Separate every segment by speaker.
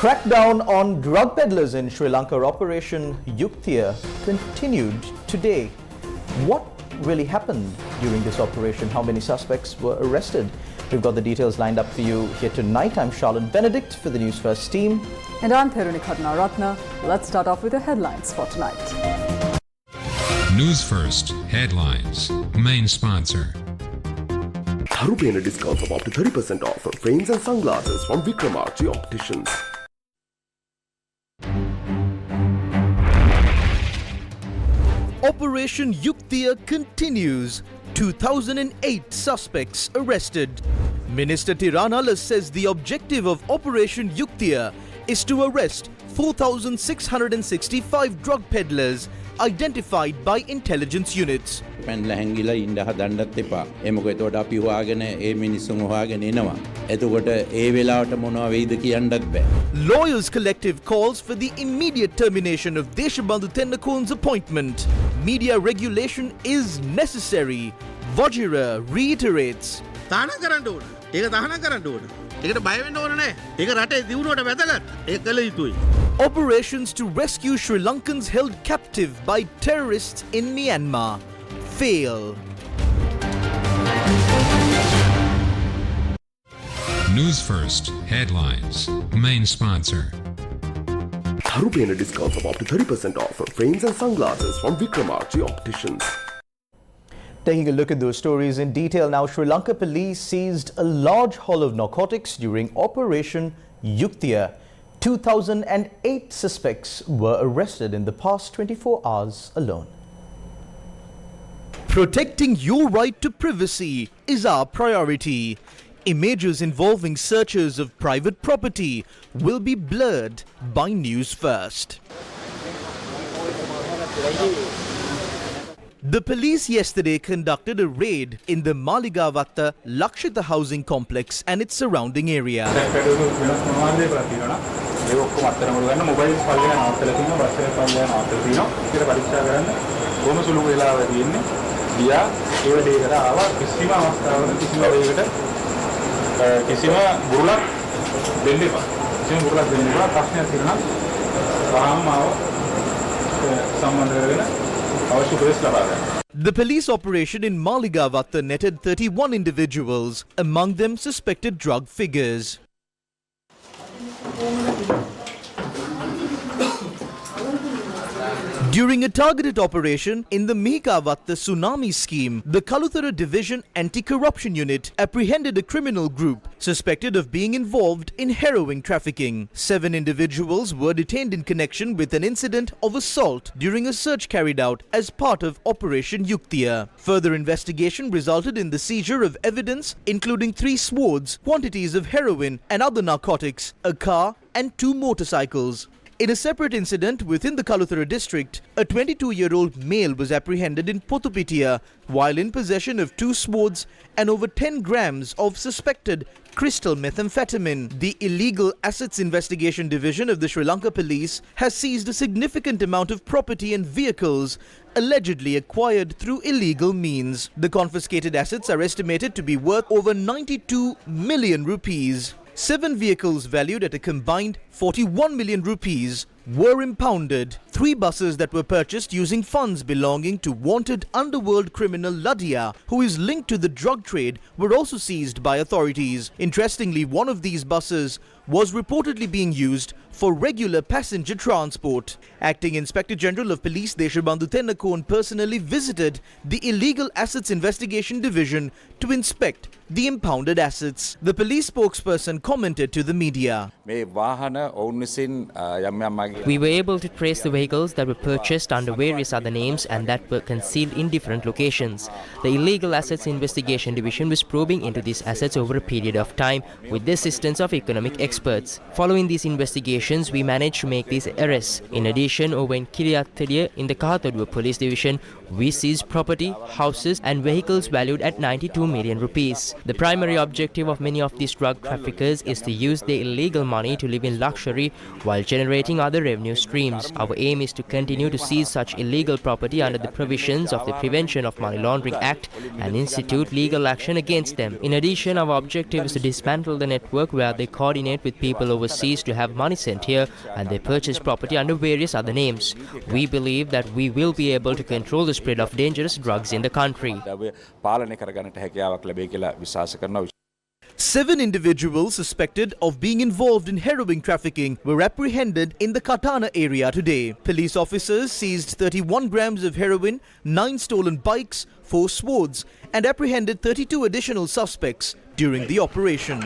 Speaker 1: Crackdown on drug peddlers in Sri Lanka, Operation Yuktiya, continued today. What really happened during this operation? How many suspects were arrested? We've got the details lined up for you here tonight. I'm Charlotte Benedict for the Newsfirst team.
Speaker 2: And I'm Theruni Ratna. Let's start off with the headlines for tonight.
Speaker 3: Newsfirst headlines. Main sponsor.
Speaker 4: Harupena discounts of up to 30% off on frames and sunglasses from Vikramarchi Opticians.
Speaker 5: Operation Yuktiya continues. 2008 suspects arrested. Minister Tiranalas says the objective of Operation Yuktiya is to arrest 4,665 drug peddlers identified by intelligence units.
Speaker 6: පැන්ලා හැංගිලා ඉන්න හදන්නත් එපා. ඒ මොකද එතකොට අපි හොයාගෙන ඒ මිනිස්සුන් හොයාගෙන එනවා. එතකොට ඒ වෙලාවට මොනවා වෙයිද කියන්නත් බෑ.
Speaker 5: Lawyers Collective calls for the immediate termination of Deshabandhu Tennakoon's appointment. Media regulation is necessary. Vajira reiterates.
Speaker 7: තාන කරන්න ඕන. ඒක තහනම් කරන්න ඕන. ඒකට බය වෙන්න ඕන නෑ. ඒක රටේ දියුණුවට වැදගත්. ඒක කළ යුතුයි.
Speaker 5: Operations to rescue Sri Lankans held captive by terrorists in Myanmar fail.
Speaker 3: Newsfirst headlines. Main sponsor.
Speaker 4: Harupena discounts of up to 30% off on frames and sunglasses from Vikramarchi Opticians.
Speaker 1: Taking a look at those stories in detail now, Sri Lanka police seized a large haul of narcotics during Operation Yuktiya. 2008 suspects were arrested in the past 24 hours alone.
Speaker 5: Protecting your right to privacy is our priority. Images involving searches of private property will be blurred by Newsfirst. The police yesterday conducted a raid in the Maligavatta Lakshita housing complex and its surrounding area. The police operation in Maligavatta netted 31 individuals, among them suspected drug figures. During a targeted operation in the Mihikavatta tsunami scheme, the Kaluthara Division Anti-Corruption Unit apprehended a criminal group suspected of being involved in heroin trafficking. 7 individuals were detained in connection with an incident of assault during a search carried out as part of Operation Yuktiya. Further investigation resulted in the seizure of evidence including 3 swords, quantities of heroin and other narcotics, a car and 2 motorcycles. In a separate incident within the Kaluthara district, a 22-year-old male was apprehended in Potupitiya while in possession of 2 swords and over 10 grams of suspected crystal methamphetamine. The Illegal Assets Investigation Division of the Sri Lanka Police has seized a significant amount of property and vehicles allegedly acquired through illegal means. The confiscated assets are estimated to be worth over 92 million rupees. 7 vehicles valued at a combined 41 million rupees were impounded. 3 buses that were purchased using funds belonging to wanted underworld criminal Ladia, who is linked to the drug trade, were also seized by authorities. Interestingly, one of these buses was reportedly being used for regular passenger transport. Acting Inspector General of Police Deshabandhu Tennakoon personally visited the Illegal Assets Investigation Division to inspect the impounded assets. The police spokesperson commented to the media.
Speaker 8: We were able to trace the vehicles that were purchased under various other names and that were concealed in different locations. The Illegal Assets Investigation Division was probing into these assets over a period of time with the assistance of economic experts. Following these investigations, we managed to make these arrests. In addition, over in Kiriyathadiya in the Kahathadua Police Division, we seized property, houses and vehicles valued at 92 million rupees. The primary objective of many of these drug traffickers is to use their illegal money to live in luxury while generating other revenue streams. Our aim is to continue to seize such illegal property under the provisions of the Prevention of Money Laundering Act and institute legal action against them. In addition, our objective is to dismantle the network where they coordinate work with people overseas to have money sent here, and they purchase property under various other names. We believe that we will be able to control the spread of dangerous drugs in the country.
Speaker 5: 7 individuals suspected of being involved in heroin trafficking were apprehended in the Katana area today. Police officers seized 31 grams of heroin, 9 stolen bikes, 4 swords, and apprehended 32 additional suspects during the operation.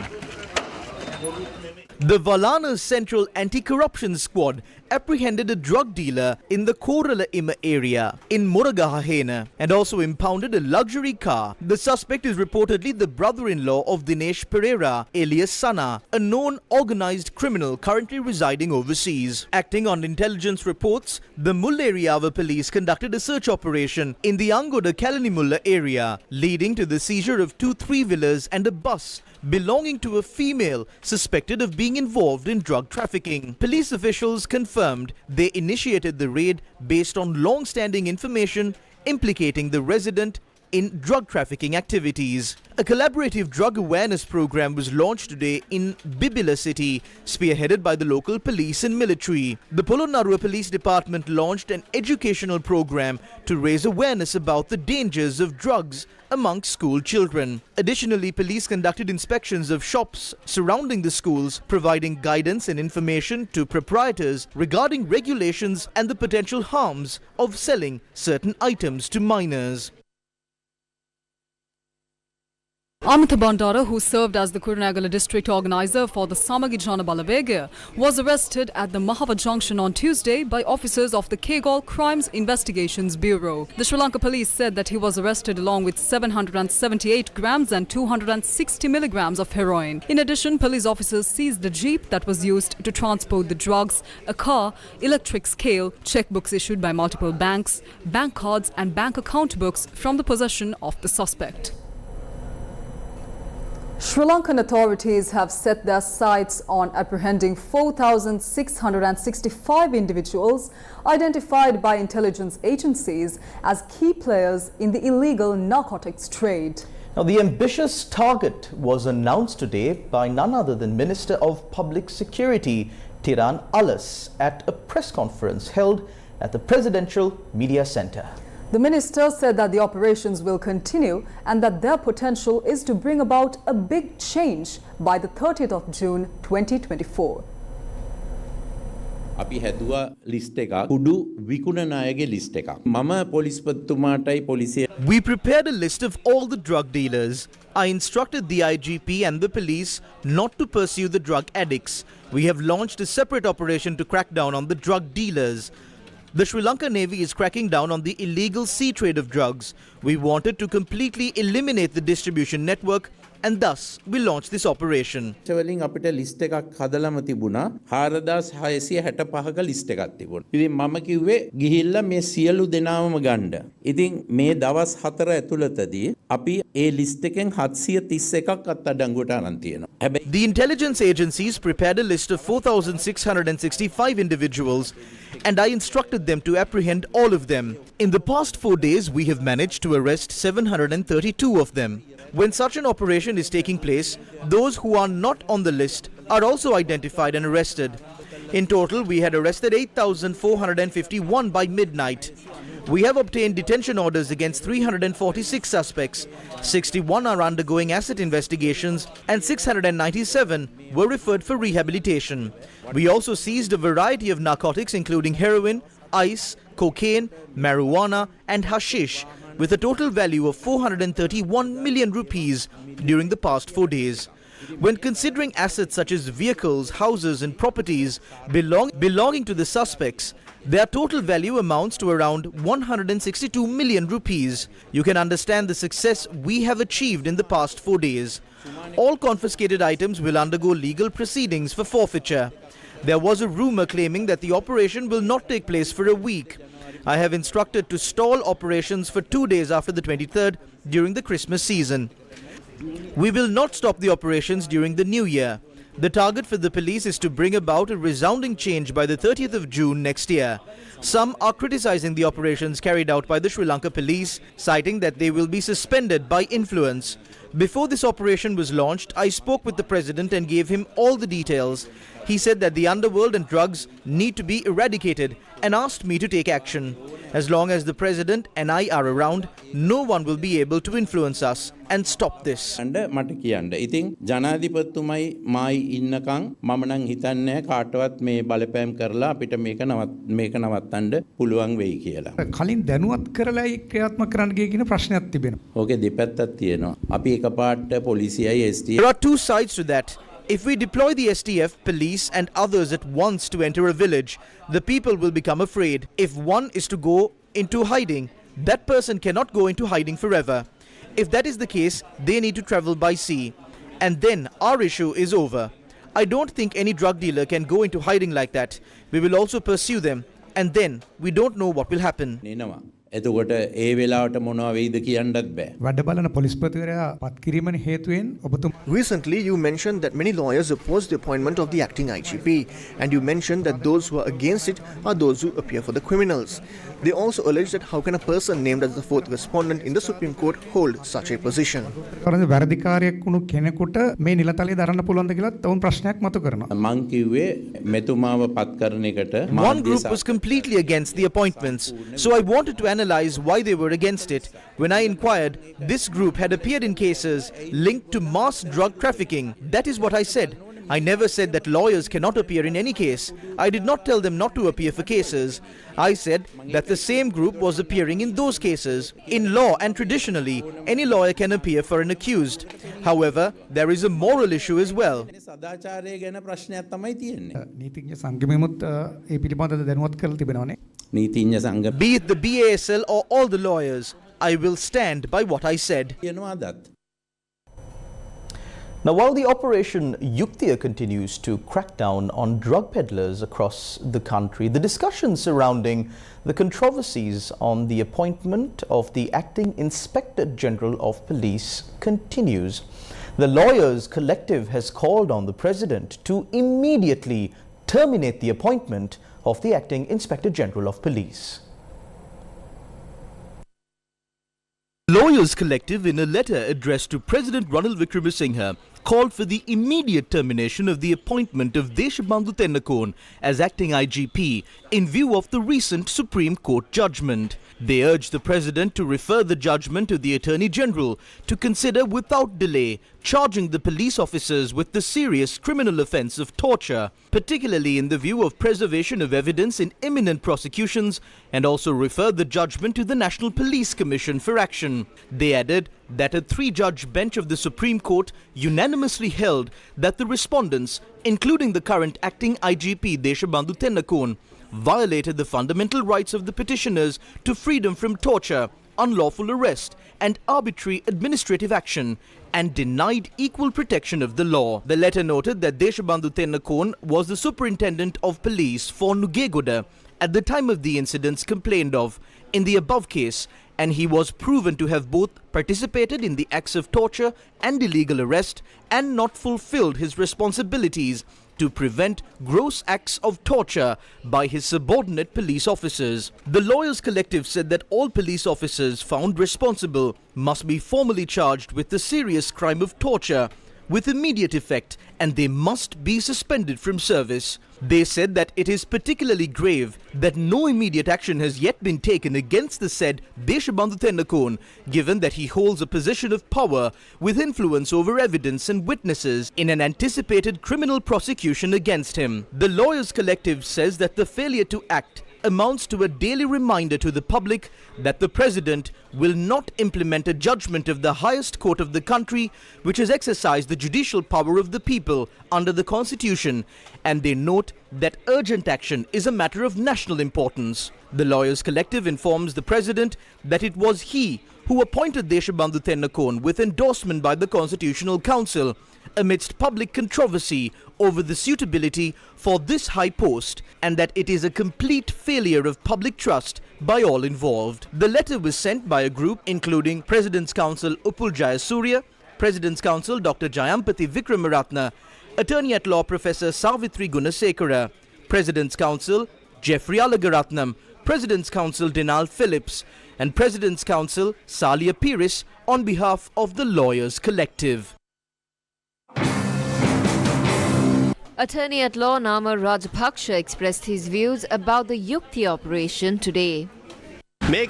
Speaker 5: The Valana Central Anti-Corruption Squad apprehended a drug dealer in the Korala Ima area in Moragahahena and also impounded a luxury car. The suspect is reportedly the brother-in-law of Dinesh Pereira, alias Sana, a known organized criminal currently residing overseas. Acting on intelligence reports, the Mullaeriyawa police conducted a search operation in the Angoda Kalanimulla area, leading to the seizure of 2 3-wheelers and a bus belonging to a female suspected of being involved in drug trafficking. Police officials confirmed they initiated the raid based on long-standing information implicating the resident in drug trafficking activities. A collaborative drug awareness program was launched today in Bibila city, spearheaded by the local police and military. The Polonnaruwa Police Department launched an educational program to raise awareness about the dangers of drugs amongst school children. Additionally, police conducted inspections of shops surrounding the schools, providing guidance and information to proprietors regarding regulations and the potential harms of selling certain items to minors.
Speaker 2: Amita Bandara, who served as the Kurunegala district organizer for the Samagi Jana Balabegaya, was arrested at the Mahava Junction on Tuesday by officers of the Kegol Crimes Investigations Bureau. The Sri Lanka police said that he was arrested along with 778 grams and 260 milligrams of heroin. In addition, police officers seized the jeep that was used to transport the drugs, a car, electric scale, checkbooks issued by multiple banks, bank cards and bank account books from the possession of the suspect. Sri Lankan authorities have set their sights on apprehending 4,665 individuals identified by intelligence agencies as key players in the illegal narcotics trade.
Speaker 1: Now, the ambitious target was announced today by none other than Minister of Public Security Tiran Alas at a press conference held at the Presidential Media Centre.
Speaker 2: The minister said that the operations will continue and that their potential is to bring about a big change by the 30th of June 2024.
Speaker 6: අපි හැදුවා list එකක් කුඩු විකුණන අයගේ list එකක් මම පොලිස්පතිතුමාටයි පොලිසිය
Speaker 5: We prepared a list of all the drug dealers. I instructed the IGP and the police not to pursue the drug addicts. We have launched a separate operation to crack down on the drug dealers. The Sri Lanka Navy is cracking down on the illegal sea trade of drugs. We wanted to completely eliminate the distribution network and thus we launched this operation.
Speaker 6: වලින් අපිට list එකක් හදලම තිබුණා 4665ක list එකක් තිබුණා. ඉතින් මම කිව්වේ ගිහිල්ලා මේ සියලු දෙනාම ගන්න. ඉතින් මේ දවස් 4 ඇතුළතදී අපි ඒ ලිස්ට් එකෙන් 731ක් අත්අඩංගුවට අරන් තියෙනවා.
Speaker 5: The intelligence agencies prepared a list of 4,665 individuals and I instructed them to apprehend all of them. In the past 4 days, we have managed to arrest 732 of them. When such an operation is taking place, those who are not on the list are also identified and arrested. In total, we had arrested 8,451 by midnight. We have obtained detention orders against 346 suspects. 61 are undergoing asset investigations and 697 were referred for rehabilitation. We also seized a variety of narcotics including heroin, ice, cocaine, marijuana and hashish with a total value of 431 million rupees during the past 4 days. When considering assets such as vehicles, houses and properties belonging to the suspects, their total value amounts to around 162 million rupees. You can understand the success we have achieved in the past 4 days. All confiscated items will undergo legal proceedings for forfeiture. There was a rumor claiming that the operation will not take place for a week. I have instructed to stall operations for 2 days after the 23rd during the Christmas season. We will not stop the operations during the New Year. The target for the police is to bring about a resounding change by the 30th of June next year. Some are criticizing the operations carried out by the Sri Lanka police, citing that they will be suspended by influence. Before this operation was launched, I spoke with the president and gave him all the details. He said that the underworld and drugs need to be eradicated and asked me to take action. As long as the president and I are around, no one will be able to influence us and stop this.
Speaker 6: මට කියන්න. ඉතින් ජනාධිපතිතුමයි මායි ඉන්නකම් මම නම් හිතන්නේ කාටවත් මේ බලපෑම් කරලා අපිට මේක නවත්තන්න පුළුවන් වෙයි කියලා.
Speaker 9: කලින් දැනුවත් කරලා ක්‍රියාත්මක කරන්න ගිය කියන ප්‍රශ්නයක් තිබෙනවා.
Speaker 6: ඕකේ දෙපැත්තක් තියෙනවා. අපි එකපාරට පොලිසියයි STF.
Speaker 5: There are two sides to that. If we deploy the STF, police and others at once to enter a village, the people will become afraid. If one is to go into hiding, that person cannot go into hiding forever. If that is the case, they need to travel by sea. And then our issue is over. I don't think any drug dealer can go into hiding like that. We will also pursue them. And then we don't know what will happen.
Speaker 6: එතකොට ඒ වෙලාවට මොනවා වෙයිද කියන්නත් බෑ.
Speaker 9: වැඩ බලන පොලිස්පතිවරයා පත් කිරීමේ හේතුවෙන් ඔබතුමා
Speaker 10: Recently, you mentioned that many lawyers opposed the appointment of the acting IGP, and you mentioned that those who are against it are those who appear for the criminals. They also allege that how can a person named as the fourth respondent in the Supreme Court hold such a position?
Speaker 9: කරන වැරදිකාරයෙක් වුණු කෙනෙකුට මේ නිලතලයේ දරන්න පුළුවන්ද කියලා town ප්‍රශ්නයක් මතු කරනවා.
Speaker 6: මං කිව්වේ මෙතුමාව පත් කරන එකට
Speaker 5: One group was completely against the appointments, so I wanted to analyze why they were against it. When I inquired, this group had appeared in cases linked to mass drug trafficking. That is what I said. I never said that lawyers cannot appear in any case. I did not tell them not to appear for cases. I said that the same group was appearing in those cases. In law and traditionally, any lawyer can appear for an accused. However, there is a moral issue as well.
Speaker 6: සදාචාරය ගැන ප්‍රශ්නයක් තමයි තියෙන්නේ.
Speaker 9: නීතිඥ සංගමෙමුත් ඒ පිළිබඳව දැනුවත් කරලා තිබෙනවානේ.
Speaker 6: නීතිඥ සංගම
Speaker 5: Be it the BASL or all the lawyers, I will stand by what I said.
Speaker 6: කියනවා අදත්.
Speaker 1: Now, while the Operation Yuktiya continues to crack down on drug peddlers across the country, the discussion surrounding the controversies on the appointment of the acting Inspector General of Police continues. The Lawyers Collective has called on the President to immediately terminate the appointment of the acting Inspector General of Police.
Speaker 5: Lawyers Collective, in a letter addressed to President Ranil Wickremesinghe, called for the immediate termination of the appointment of Deshabandhu Tennakone as acting IGP in view of the recent Supreme Court judgment. They urged the President to refer the judgment to the Attorney General to consider without delay charging the police officers with the serious criminal offence of torture, particularly in the view of preservation of evidence in imminent prosecutions, and also refer the judgment to the National Police Commission for action. They added that a 3-judge bench of the Supreme Court unanimously held that the respondents, including the current acting IGP Deshabandhu Tennakone, violated the fundamental rights of the petitioners to freedom from torture, unlawful arrest and arbitrary administrative action, and denied equal protection of the law. The letter noted that Deshabandhu Tennakone was the superintendent of police for Nugegoda at the time of the incidents complained of in the above case, and he was proven to have both participated in the acts of torture and illegal arrest and not fulfilled his responsibilities to prevent gross acts of torture by his subordinate police officers. The Lawyers Collective said that all police officers found responsible must be formally charged with the serious crime of torture with immediate effect, and they must be suspended from service. They said that it is particularly grave that no immediate action has yet been taken against the said Deshabandhu Tennakone, given that he holds a position of power with influence over evidence and witnesses in an anticipated criminal prosecution against him. The Lawyers Collective says that the failure to act amounts to a daily reminder to the public that the President will not implement a judgment of the highest court of the country, which has exercised the judicial power of the people under the Constitution, and they note that urgent action is a matter of national importance. The Lawyers Collective informs the President that it was he who appointed Deshabandhu Tennakone with endorsement by the Constitutional Council amidst public controversy over the suitability for this high post, and that it is a complete failure of public trust by all involved. The letter was sent by a group including President's Counsel Uppul Jayasuriya, President's Counsel Dr. Jayampati Vikramaratne, Attorney at Law Professor Savitri Gunasekara, President's Counsel Jeffrey Alagaratnam, President's Counsel Denal Phillips and President's Counsel Salia Piris on behalf of the Lawyers Collective.
Speaker 11: Attorney at law Nama Rajapaksa expressed his views about the Yukti operation today.
Speaker 10: The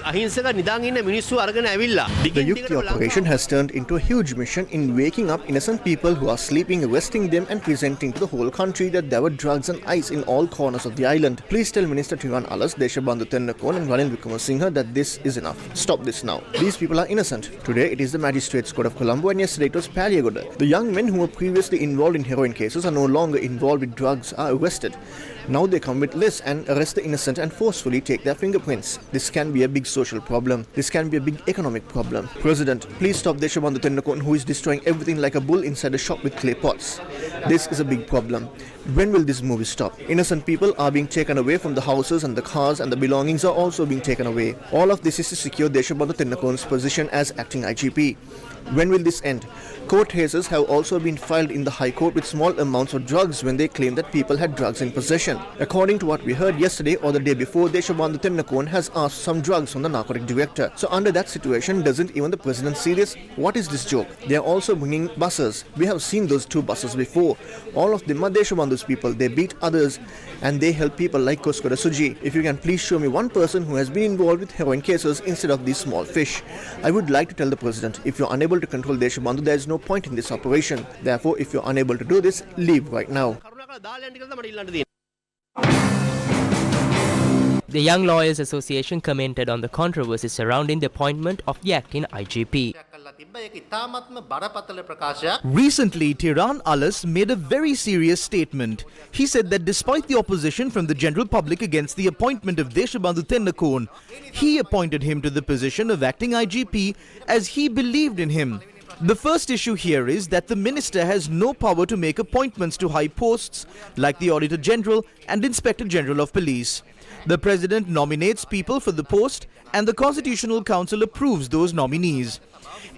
Speaker 10: Yukti operation has turned into a huge mission in waking up innocent people who are sleeping, arresting them and presenting to the whole country that there were drugs and ice in all corners of the island. Please tell Minister Tiran Alas, Deshabandhu Tennakon and Ranil Wickramasinghe that this is enough. Stop this now. These people are innocent. Today it is the Magistrates Court of Colombo and yesterday it was Paliagoda. The young men who were previously involved in heroin cases are no longer involved with drugs are arrested. Now they come with lists and arrest the innocent and forcefully take their fingerprints. This can be a big social problem. This can be a big economic problem. President, please stop Deshabandhu Tennakon who is destroying everything like a bull inside a shop with clay pots. This is a big problem. When will this movie stop? Innocent people are being taken away from the houses and the cars and the belongings are also being taken away. All of this is to secure Deshabandhu Tennakon's position as acting IGP. When will this end? Court cases have also been filed in the High Court with small amounts of drugs when they claim that people had drugs in possession. According to what we heard yesterday or the day before, Deshabandhu Tennakon has asked some drugs from the narcotic director. So under that situation, doesn't even the president see this? What is this joke? They are also bringing buses. We have seen those 2 buses before. All of them are Deshabandhu's people. They beat others and they help people like Koskoda Suji. If you can please show me one person who has been involved with heroin cases instead of these small fish. I would like to tell the president, if you are unable to control Deshabandhu, there is no point in this operation. Therefore, if you are unable to do this, leave right now.
Speaker 8: The Young Lawyers Association commented on the controversy surrounding the appointment of the acting IGP.
Speaker 5: Recently, Tiran Alas made a very serious statement. He said that despite the opposition from the general public against the appointment of Deshabandhu Tennakon, he appointed him to the position of acting IGP as he believed in him. The first issue here is that the minister has no power to make appointments to high posts like the Auditor General and Inspector General of Police. The President nominates people for the post and the Constitutional Council approves those nominees.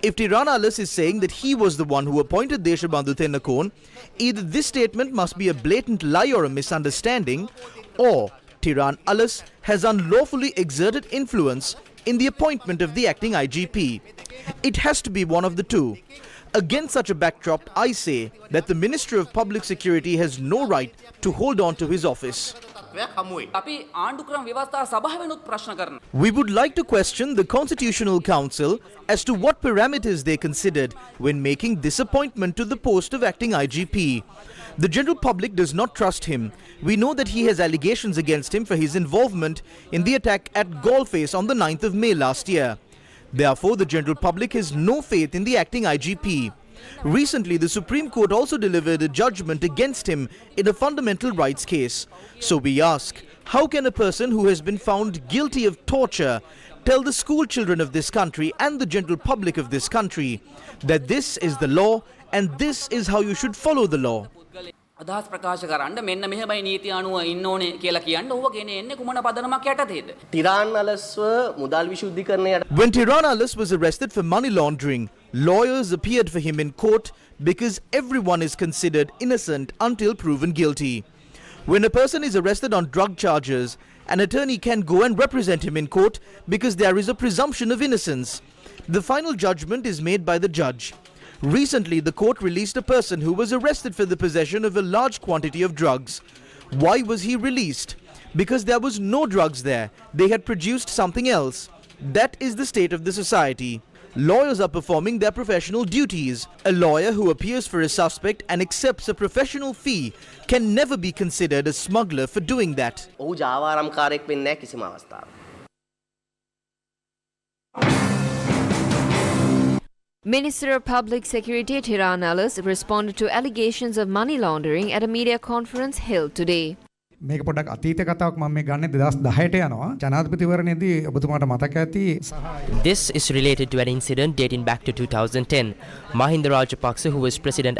Speaker 5: If Tiran Alas is saying that he was the one who appointed Deshabandhu Tennakon, either this statement must be a blatant lie or a misunderstanding, or Tiran Alas has unlawfully exerted influence in the appointment of the acting IGP. It has to be one of the two. Against such a backdrop, I say that the Minister of Public Security has no right to hold on to his office. We would like to question the Constitutional Council as to what parameters they considered when making this appointment to the post of acting IGP. The general public does not trust him. We know that he has allegations against him for his involvement in the attack at Gallface on the 9th of May last year. Therefore, the general public has no faith in the acting IGP. Recently, the Supreme Court also delivered a judgment against him in a fundamental rights case. So we ask, how can a person who has been found guilty of torture tell the school children of this country and the general public of this country that this is the law and this is how you should follow the law?
Speaker 12: When
Speaker 5: Tiran Alas was arrested for money laundering, lawyers appeared for him in court because everyone is considered innocent until proven guilty. When a person is arrested on drug charges, an attorney can go and represent him in court because there is a presumption of innocence. The final judgment is made by the judge. Recently, the court released a person who was arrested for the possession of a large quantity of drugs. Why was he released? Because there was no drugs there. They had produced something else. That is the state of the society. Lawyers are performing their professional duties. A lawyer who appears for a suspect and accepts a professional fee can never be considered a smuggler for doing that.
Speaker 11: Minister of Public Security Tiran Alas responded to allegations of money laundering at a media conference held today.
Speaker 9: මේක පොඩක් අතීත කතාවක් මම මේ ගන්නේ 2010ට යනවා ජනාධිපතිවරණයේදී ඔබතුමාට මතක ඇති.
Speaker 8: This is related to an incident dating back to 2010. Mahinda Rajapaksa, who was president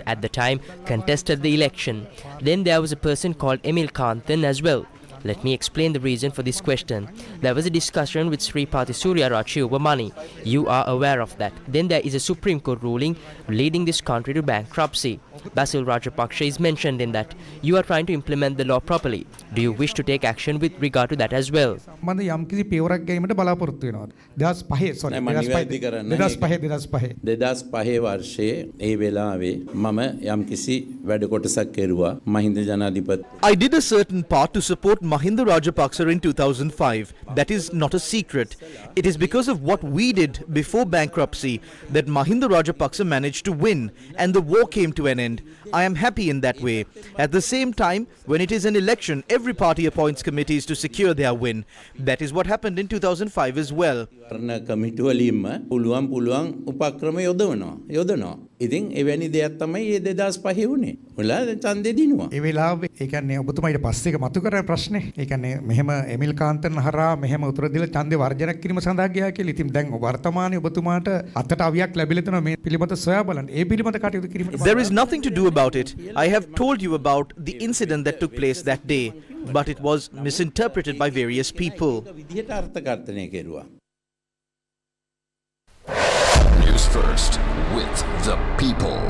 Speaker 8: at the time, contested the election. Then there was a person called Emil Kanthan as well. Let me explain the reason for this question. There was a discussion with Sripati Suryarachi over money. You are aware of that. Then there is a Supreme Court ruling leading this country to bankruptcy. Basil Rajapaksa is mentioned in that. You are trying to implement the law properly. Do you wish to take action with regard to that as well?
Speaker 9: මම යම්කිසි පියවරක් ගැනීමට බලාපොරොත්තු වෙනවා.
Speaker 6: 2005 වර්ෂයේ ඒ වෙලාවේ මම යම්කිසි වැඩ කොටසක් කෙරුවා මහින්ද ජනාධිපති.
Speaker 5: I did a certain part to support Mahinda Rajapaksa in 2005. That is not a secret. It is because of what we did before bankruptcy that Mahinda Rajapaksa managed to win and the war came to an end. I am happy in that way. At the same time, when it is an election, every party appoints committees to secure their win. That is what happened in 2005 as well.
Speaker 6: කමිටුවලින්ම පුළුවන් උපක්‍රම යොදනවා. ඉතින් එවැනි දෙයක් තමයි මේ 2005 වුණේ. ඔයාලා ඡන්දෙ දිනුවා.
Speaker 9: ඒ වෙලාවේ ඒ කියන්නේ ඔබතුමා ඊට පස්සේ එක මතු කරන ප්‍රශ්නේ. ඒ කියන්නේ මෙහෙම එමිල් කාන්තන් හරහා මෙහෙම උත්තර දීලා ඡන්දේ වර්ජනය කිරීම සඳහා ගියා කියලා. ඉතින් දැන් වර්තමානයේ ඔබතුමාට අතට අවියක් ලැබිලා තියෙනවා මේ පිළිබඳ සොයා බලන්න. ඒ පිළිබඳ කටයුතු කිරීමට
Speaker 5: There is nothing to do about it. I have told you about the incident that took place that day, but it was misinterpreted by various people.
Speaker 6: විදියට අර්ථකථනය කෙරුවා.
Speaker 4: News First with the people.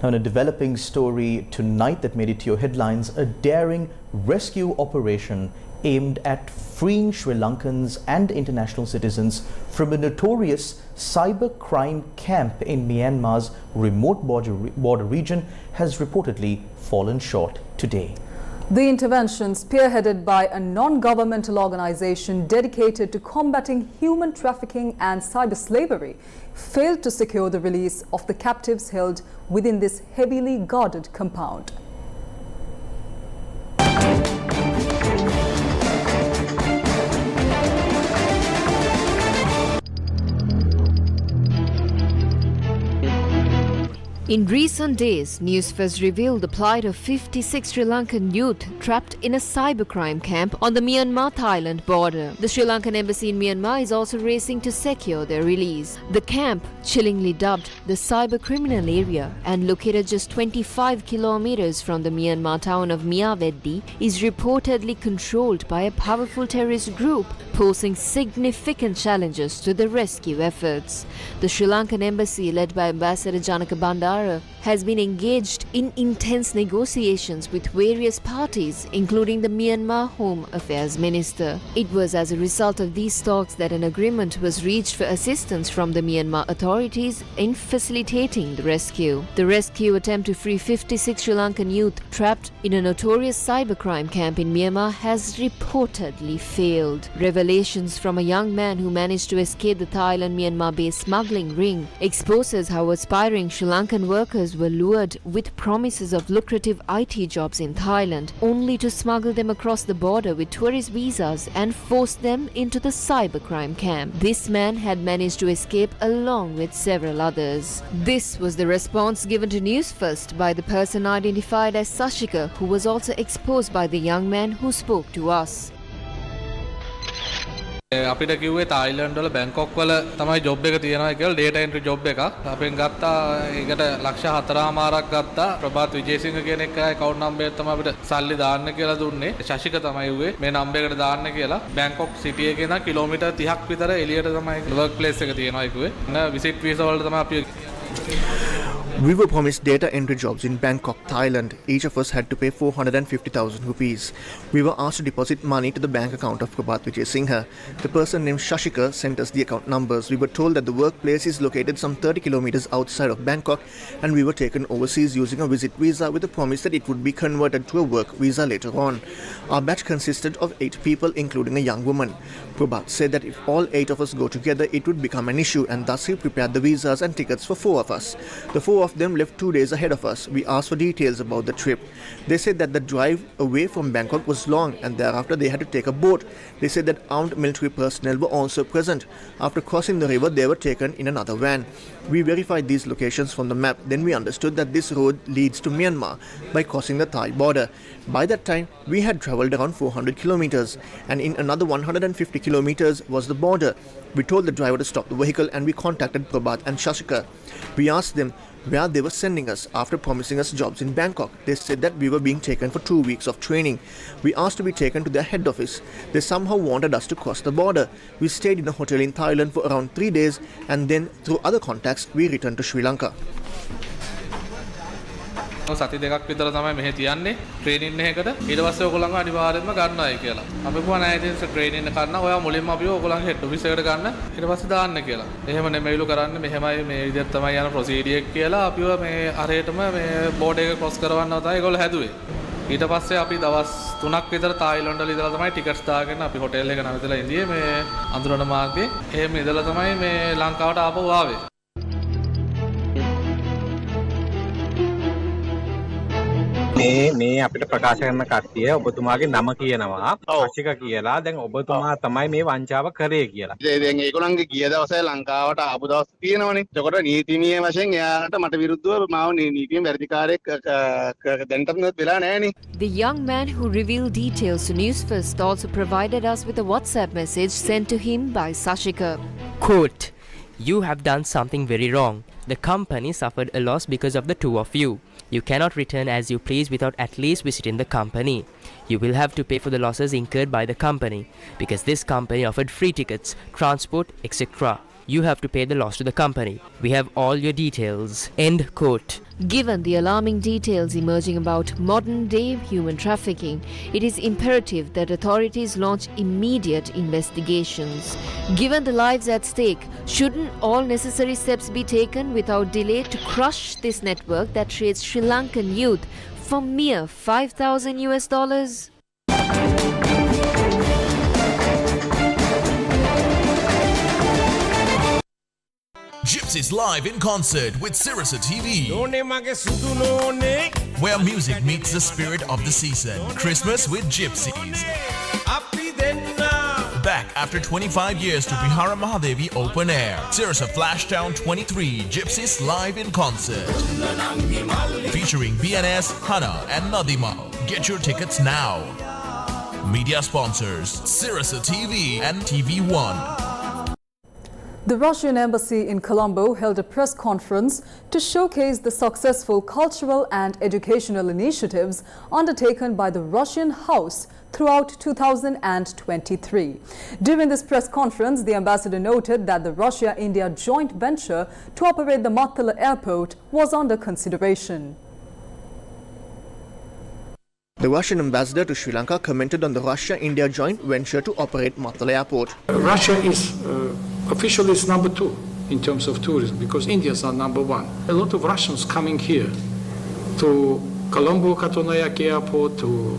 Speaker 1: Now, in a developing story tonight that made it to your headlines, a daring rescue operation aimed at freeing Sri Lankans and international citizens from a notorious cybercrime camp in Myanmar's remote border region has reportedly fallen short today.
Speaker 2: The intervention, spearheaded by a non-governmental organization dedicated to combating human trafficking and cyber slavery, failed to secure the release of the captives held within this heavily guarded compound.
Speaker 11: In recent days, Newsfirst revealed the plight of 56 Sri Lankan youth trapped in a cybercrime camp on the Myanmar-Thailand border. The Sri Lankan embassy in Myanmar is also racing to secure their release. The camp, chillingly dubbed the cyber-criminal area and located just 25 kilometers from the Myanmar town of Myaveddi, is reportedly controlled by a powerful terrorist group, posing significant challenges to the rescue efforts. The Sri Lankan embassy, led by Ambassador Janaka Bandara, has been engaged in intense negotiations with various parties, including the Myanmar Home Affairs Minister. It was as a result of these talks that an agreement was reached for assistance from the Myanmar authorities in facilitating the rescue. The rescue attempt to free 56 Sri Lankan youth trapped in a notorious cybercrime camp in Myanmar has reportedly failed. Revelations from a young man who managed to escape the Thailand-Myanmar-based smuggling ring exposes how aspiring Sri Lankan workers were lured with promises of lucrative IT jobs in Thailand, only to smuggle them across the border with tourist visas and force them into the cybercrime camp. This man had managed to escape along with several others. This was the response given to Newsfirst by the person identified as Sashika, who was also exposed by the young man who spoke to us.
Speaker 12: අපිට කිව්වේ Thailand වල Bangkok වල තමයි job එක තියෙනවා කියලා data entry job එකක් අපෙන් ගත්තා. ඒකට ලක්ෂ 4.5ක් ගත්තා. ප්‍රභාත් විජේසිංහ කියන එක account number එක තමයි අපිට සල්ලි දාන්න කියලා දුන්නේ. ශශික තමයි උවේ මේ number එකට දාන්න කියලා. බැංකොක් සිටි එකේ ඉඳන් කිලෝමීටර් 30ක් විතර එළියට තමයි work place එක තියෙනවා ඒකුවේ. visit visa වලට තමයි අපි
Speaker 10: We were promised data entry jobs in Bangkok, Thailand. Each of us had to pay 450,000 rupees. We were asked to deposit money to the bank account of Prabhat Vijay Singha. The person named Shashika sent us the account numbers. We were told that the workplace is located some 30 kilometers outside of Bangkok, and we were taken overseas using a visit visa with the promise that it would be converted to a work visa later on. Our batch consisted of 8 people, including a young woman. Prabhat said that if all 8 of us go together, it would become an issue, and thus he prepared the visas and tickets for 4 of us. The 4 of them left 2 days ahead of us. We asked for details about the trip. They said that the drive away from Bangkok was long, and thereafter they had to take a boat. They said that armed military personnel were also present. After crossing the river, they were taken in another van. We verified these locations from the map. Then we understood that this road leads to Myanmar by crossing the Thai border. By that time, we had traveled travelled around 400 kilometers, and in another 150 kilometers was the border. We told the driver to stop the vehicle and we contacted Prabhat and Shashika. We asked them where they were sending us after promising us jobs in Bangkok. They said that we were being taken for 2 weeks of training. We asked to be taken to their head office. They somehow wanted us to cross the border. We stayed in a hotel in Thailand for around 3 days, and then through other contacts we returned to Sri Lanka.
Speaker 12: සති දෙකක් විතර තමයි මෙහෙ තියන්නේ training එකකට ඊට පස්සේ ඔයගොල්ලන්ව අනිවාර්යයෙන්ම ගන්නවායි කියලා. අපි කිව්වා නෑ ඉතින් ට්‍රේනින් එක කරන්න ඔයා මුලින්ම අපිව ඔයගොල්ලන්ගේ හෙඩ් ඔෆිස් එකට ගන්න ඊට පස්සේ දාන්න කියලා. එහෙම නෙමෙයිලු කරන්නේ මෙහෙමයි මේ විදිහට තමයි යන ප්‍රොසීඩියර් එක කියලා අපිව මේ හරියටම මේ බෝඩ් එක ක්‍රොස් කරවන්නව තමයි ඒගොල්ලෝ හැදුවේ. ඊට පස්සේ අපි දවස් 3ක් විතර තායිලන්ඩ් වල ඉඳලා තමයි ටිකට්ස් දාගෙන අපි හොටෙල් එක නැවතලා ඉඳියේ මේ අඳුරන මාර්ගයේ. එහෙම ඉඳලා තමයි මේ ලංකාවට ආපහු ආවේ.
Speaker 13: මේ අපිට ප්‍රකාශ කරන කට්ටිය ඔබතුමාගේ නම කියනවා අශික කියලා. දැන් ඔබතුමා තමයි මේ වංචාව කරේ කියලා.
Speaker 7: දැන් ඒගොල්ලන්ගේ ගිය දවසේ ලංකාවට ආපු දවස් තියෙනවනේ. ඒකට නීතිමය වශයෙන් එයාට මට විරුද්ධව මාව නීතියෙන් වැඩිකාරයෙක් දැන්ටම වෙලා නැහනේ.
Speaker 11: The young man who revealed details to Newsfirst also provided us with a WhatsApp message sent to him by Sashika.
Speaker 8: Quote, "You have done something very wrong. The company suffered a loss because of the two of you. You cannot return as you please without at least visiting the company. You will have to pay for the losses incurred by the company because this company offered free tickets, transport, etc. You have to pay the loss to the company. We have all your details." End quote.
Speaker 11: Given the alarming details emerging about modern-day human trafficking, it is imperative that authorities launch immediate investigations. Given the lives at stake, shouldn't all necessary steps be taken without delay to crush this network that trades Sri Lankan youth for mere $5,000?
Speaker 14: Gypsies live in concert with Sirasa TV, where music meets the spirit of the season. Christmas with Gypsies. Back after 25 years to Vihara Mahadevi Open Air. Sirasa Flashtown 23 Gypsies live in concert. Featuring BNS, Hana and Nadima. Get your tickets now. Media sponsors Sirasa TV and TV1.
Speaker 2: The Russian embassy in Colombo held a press conference to showcase the successful cultural and educational initiatives undertaken by the Russian House throughout 2023. During this press conference, the ambassador noted that the Russia-India joint venture to operate the Mattala airport was under consideration.
Speaker 10: The Russian ambassador to Sri Lanka commented on the Russia-India joint venture to operate Mattala airport.
Speaker 15: Russia is officially is number 2 in terms of tourism because Indians are number 1. A lot of Russians coming here to Colombo Katonayake airport, to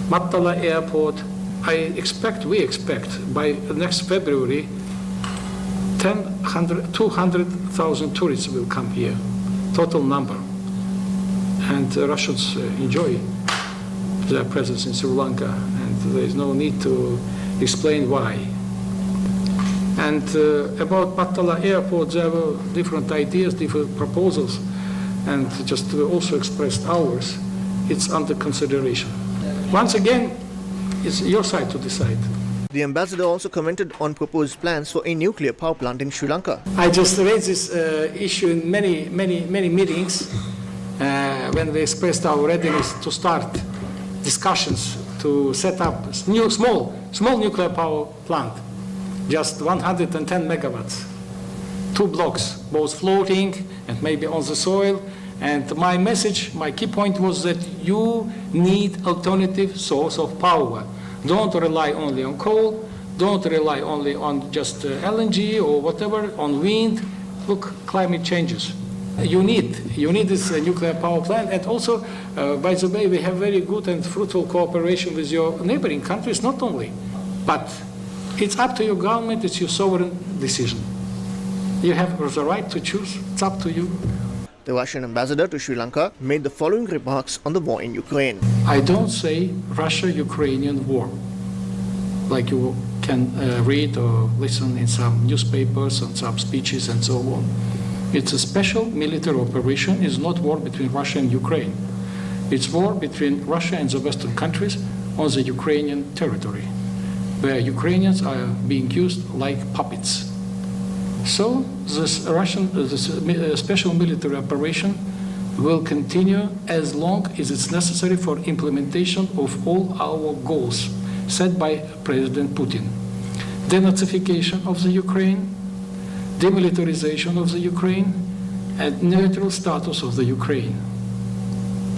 Speaker 15: Mattala airport. We expect by next February 200,000 tourists will come here, total number. And Russians enjoy their presence in Sri Lanka, and there is no need to explain why. And about Mattala airport, there were different ideas, different proposals, and just also expressed ours. It's under consideration. Once again, it's your side to decide.
Speaker 10: The ambassador also commented on proposed plans for a nuclear power plant in Sri Lanka.
Speaker 15: I just raised this issue in many meetings when we expressed our readiness to start discussions to set up small nuclear power plant, just 110 megawatts, 2 blocks, both floating and maybe on the soil. And my message, my key point was that you need alternative source of power. Don't rely only on coal, don't rely only on just LNG or whatever, on wind. Look, climate changes. You need this nuclear power plant. And also, by the way, we have very good and fruitful cooperation with your neighboring countries, not only. But it's up to your government, it's your sovereign decision. You have the right to choose, it's up to you.
Speaker 10: The Russian ambassador to Sri Lanka made the following remarks on the war in Ukraine.
Speaker 15: I don't say Russia-Ukrainian war, like you can read or listen in some newspapers and some speeches and so on. It's a special military operation. It's not war between Russia and Ukraine. It's war between Russia and the Western countries on the Ukrainian territory, where Ukrainians are being used like puppets. So this special military operation will continue as long as it's necessary for implementation of all our goals set by President Putin. Denazification of the Ukraine, demilitarization of the Ukraine, and neutral status of the Ukraine.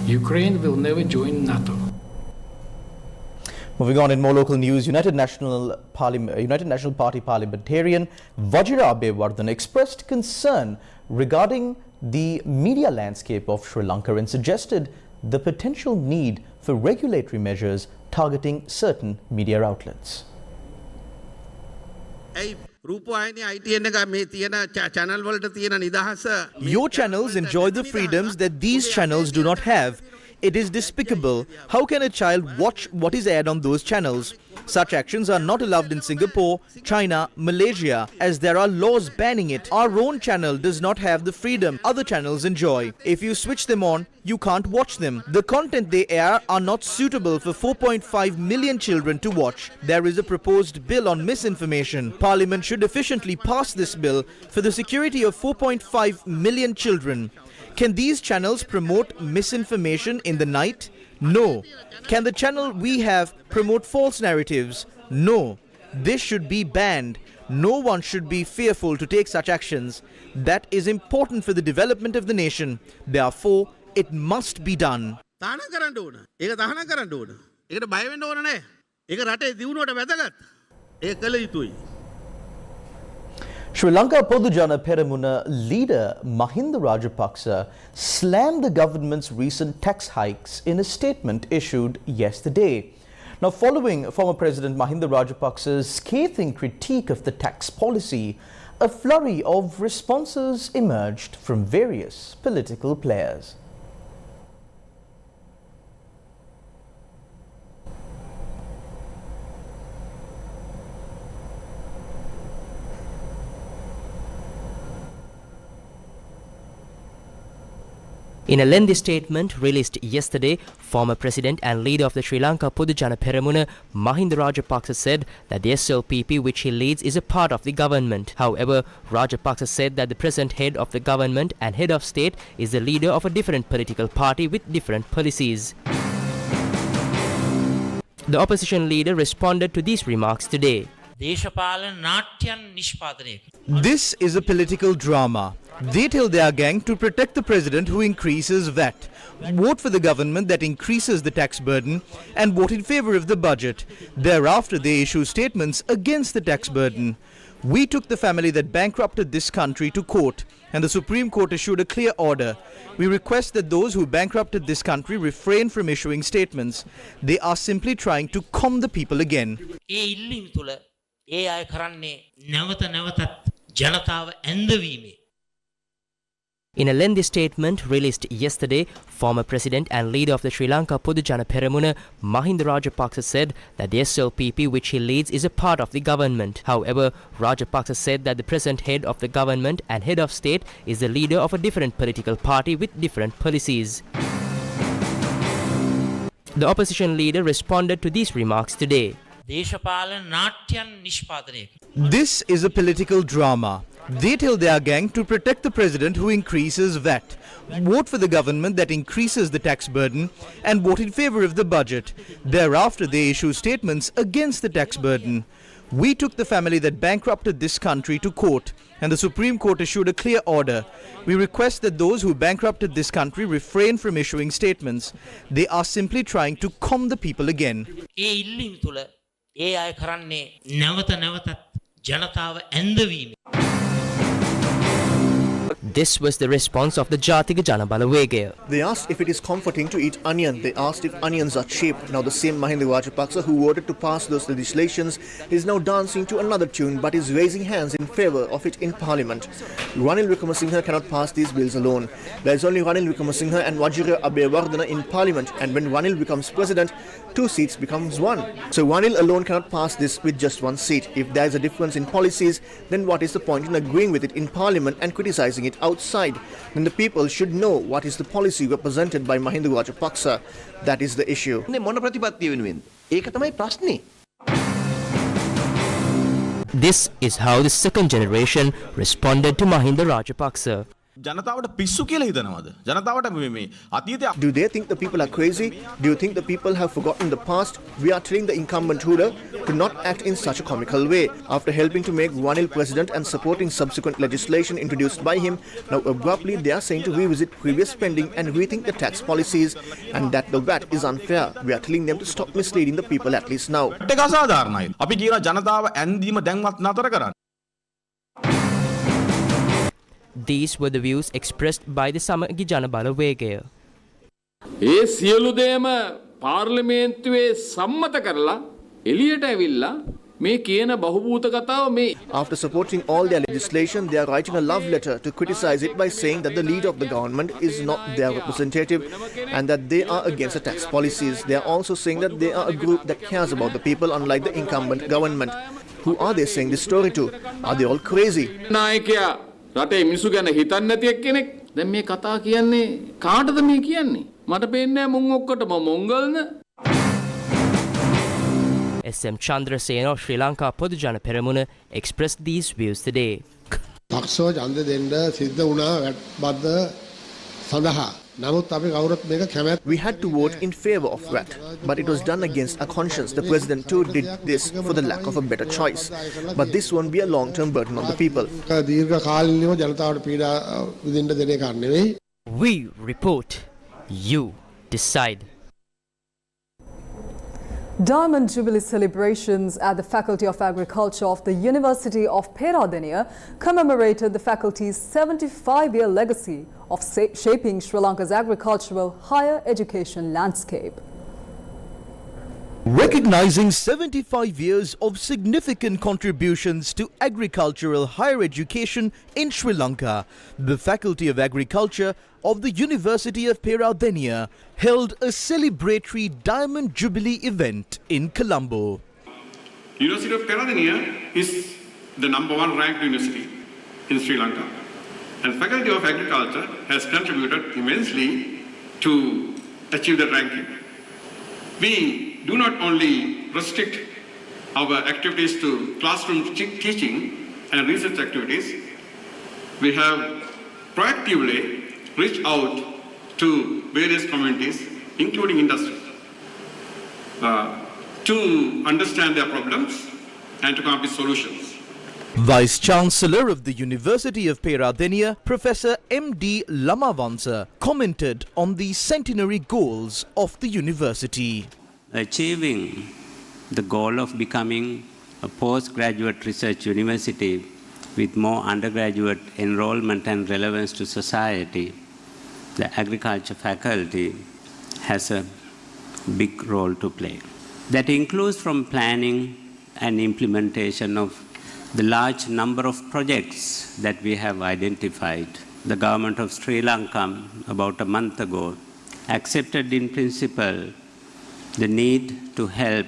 Speaker 15: Ukraine will never join NATO.
Speaker 1: Moving on in more local news, United National Party parliamentarian Vajira Abeyewardene expressed concern regarding the media landscape of Sri Lanka and suggested the potential need for regulatory measures targeting certain media outlets.
Speaker 5: Your channels enjoy the freedoms that these channels do not have. It is despicable. How can a child watch what is aired on those channels? Such actions are not allowed in Singapore, China, Malaysia, as there are laws banning it. Our own channel does not have the freedom other channels enjoy. If you switch them on, you can't watch them. The content they air are not suitable for 4.5 million children to watch. There is a proposed bill on misinformation. Parliament should efficiently pass this bill for the security of 4.5 million children. Can these channels promote misinformation in the night? No. Can the channel we have promote false narratives? No. This should be banned. No one should be fearful to take such actions. That is important for the development of the nation. Therefore, it must be done.
Speaker 1: Sri Lanka Podujana Peramuna leader Mahinda Rajapaksa slammed the government's recent tax hikes in a statement issued yesterday. Now, following former President Mahinda Rajapaksa's scathing critique of the tax policy, a flurry of responses emerged from various political players.
Speaker 8: In a lengthy statement released yesterday, former President and leader of the Sri Lanka Podujana Peramuna, Mahinda Rajapaksa said that the SLPP which he leads is a part of the government. However, Rajapaksa said that the present head of the government and head of state is the leader of a different political party with different policies. The opposition leader responded to these remarks today.
Speaker 5: This is a political drama. They tell their gang to protect the president who increases VAT, vote for the government that increases the tax burden, and vote in favor of the budget. Thereafter, they issue statements against the tax burden. We took the family that bankrupted this country to court, and the Supreme Court issued a clear order. We request that those who bankrupted this country refrain from issuing statements. They are simply trying to con the people again.
Speaker 8: In a lengthy statement released yesterday, former President and leader of the Sri Lanka Podujana Peramuna, Mahinda Rajapaksa said that the SLPP which he leads is a part of the government. However, Rajapaksa said that the present head of the government and head of state is the leader of a different political party with different policies. The opposition leader responded to these remarks today.
Speaker 5: This is a political drama. They tell their gang to protect the president who increases VAT, vote for the government that increases the tax burden, and vote in favor of the budget. Thereafter, they issue statements against the tax burden. We took the family that bankrupted this country to court, and the Supreme Court issued a clear order. We request that those who bankrupted this country refrain from issuing statements. They are simply trying to con the people again.
Speaker 8: This was the response of the Jatika Jana Balawegaya.
Speaker 10: They asked if it is comforting to eat onion. They asked if onions are cheap. Now the same Mahinda Rajapaksa who voted to pass those legislations is now dancing to another tune but is raising hands in favour of it in Parliament. Ranil Wickremesinghe cannot pass these bills alone. There is only Ranil Wickremesinghe and Vajira Abeyewardene in Parliament, and when Ranil becomes president, 2 seats becomes 1. So Ranil alone cannot pass this with just 1 seat. If there is a difference in policies, then what is the point in agreeing with it in Parliament and criticising it outside, then the people should know what is the policy represented by Mahinda Rajapaksa. That is the issue.
Speaker 8: This is how the second generation responded to Mahinda Rajapaksa.
Speaker 10: Do they think the people are crazy? Do you think the people have forgotten the past? We are telling the incumbent ruler to not act in such a comical way. After helping to make Ranil president and supporting subsequent legislation introduced by him, now abruptly they are saying to revisit previous spending and rethink the tax policies, and that the VAT is unfair. We are telling them to stop misleading the people at least now.
Speaker 8: These were the views expressed by the Samagi Jana Balawegaya.
Speaker 16: ඒ සියලු දේම පාර්ලිමේන්තුවේ සම්මත කරලා එළියට ඇවිල්ලා මේ කියන බහුභූත කතාව මේ.
Speaker 10: After supporting all their legislation, they are writing a love letter to criticize it by saying that the leader of the government is not their representative and that they are against the tax policies. They are also saying that they are a group that cares about the people, unlike the incumbent government. Who are they saying this story to? Are they all crazy?
Speaker 16: නායකයා රටේ මිනිසු ගැන හිතන්නේ නැති එක්කෙනෙක්. දැන් මේ කතා කියන්නේ කාටද මේ කියන්නේ? මට පේන්නේ මුන් ඔක්කොටම මොංගල්න.
Speaker 8: SM Chandrasena of Sri Lanka Podujana Peramuna expressed these views today.
Speaker 17: පක්ෂව ඡන්ද දෙන්න සිද්ධ වුණා බද්ද සඳහා. නමුත් අපි කවුරුත් මේක කැමැත්.
Speaker 10: We had to vote in favor of that, but it was done against our conscience. The president too did this for the lack of a better choice. But this won't be a long-term burden on the people.
Speaker 17: දීර්ඝ කාලිනව ජනතාවට පීඩා විඳින්න දෙන එකක් නෙවෙයි.
Speaker 8: We report, you decide.
Speaker 2: Diamond Jubilee celebrations at the Faculty of Agriculture of the University of Peradeniya commemorated the faculty's 75-year legacy of shaping Sri Lanka's agricultural higher education landscape.
Speaker 5: Recognizing 75 years of significant contributions to agricultural higher education in Sri Lanka, the Faculty of Agriculture of the University of Peradeniya held a celebratory Diamond Jubilee event in Colombo.
Speaker 18: University of Peradeniya is the #1 ranked university in Sri Lanka, and the Faculty of Agriculture has contributed immensely to achieve that ranking. We do not only restrict our activities to classroom teaching and research activities, we have proactively reached out to various communities, including industry, to understand their problems and to come up with solutions.
Speaker 5: Vice Chancellor of the University of Peradeniya, Professor M.D. Lamavansa, commented on the centenary goals of the university.
Speaker 19: Achieving the goal of becoming a postgraduate research university with more undergraduate enrollment and relevance to society, the agriculture faculty has a big role to play. That includes from planning and implementation of the large number of projects that we have identified. The government of Sri Lanka, about a month ago, accepted in principle the need to help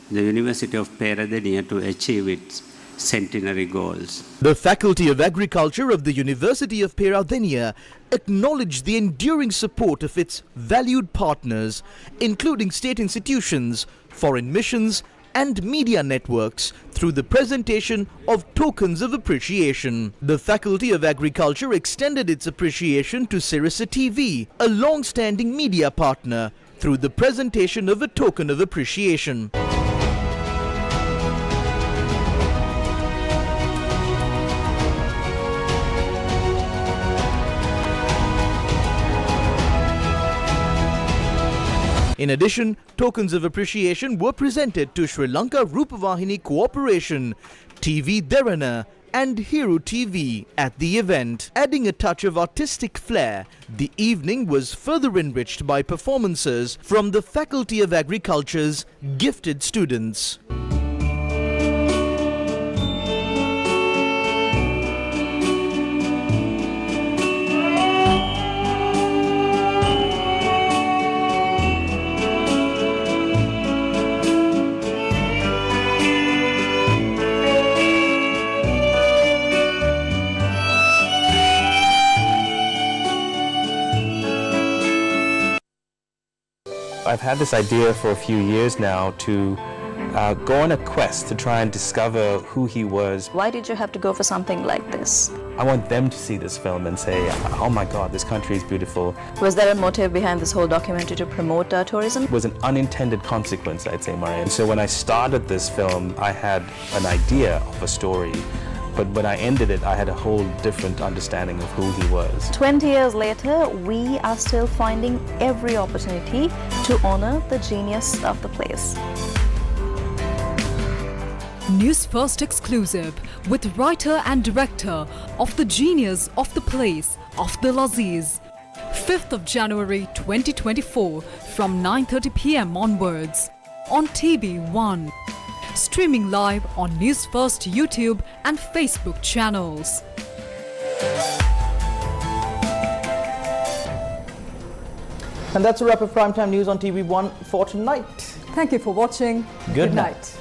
Speaker 19: the University of Peradeniya to achieve its centenary goals.
Speaker 5: The Faculty of Agriculture of the University of Peradeniya acknowledged the enduring support of its valued partners, including state institutions, foreign missions, and media networks through the presentation of tokens of appreciation. The Faculty of Agriculture extended its appreciation to Sirasa TV, a long-standing media partner, through the presentation of a token of appreciation. In addition, tokens of appreciation were presented to Sri Lanka Rupavahini Cooperation, TV Derana and Hero TV at the event. Adding a touch of artistic flair, the evening was further enriched by performances from the Faculty of Agriculture's gifted students.
Speaker 20: I've had this idea for a few years now to go on a quest to try and discover who he was.
Speaker 21: Why did you have to go for something like this?
Speaker 20: I want them to see this film and say, oh my God, this country is beautiful.
Speaker 21: Was there a motive behind this whole documentary to promote tourism?
Speaker 20: It was an unintended consequence, I'd say, Maria. And so when I started this film, I had an idea of a story. But when I ended it, I had a whole different understanding of who he was.
Speaker 21: 20 years later, we are still finding every opportunity to honor the genius of the place.
Speaker 2: Newsfirst exclusive with writer and director of The Genius of the Place of the Laziz. 5th of January 2024 from 9:30 p.m. onwards on TV1. Streaming live on Newsfirst YouTube and Facebook channels.
Speaker 1: And that's a wrap of Primetime News on TV1 for tonight.
Speaker 2: Thank you for watching.
Speaker 1: Good night.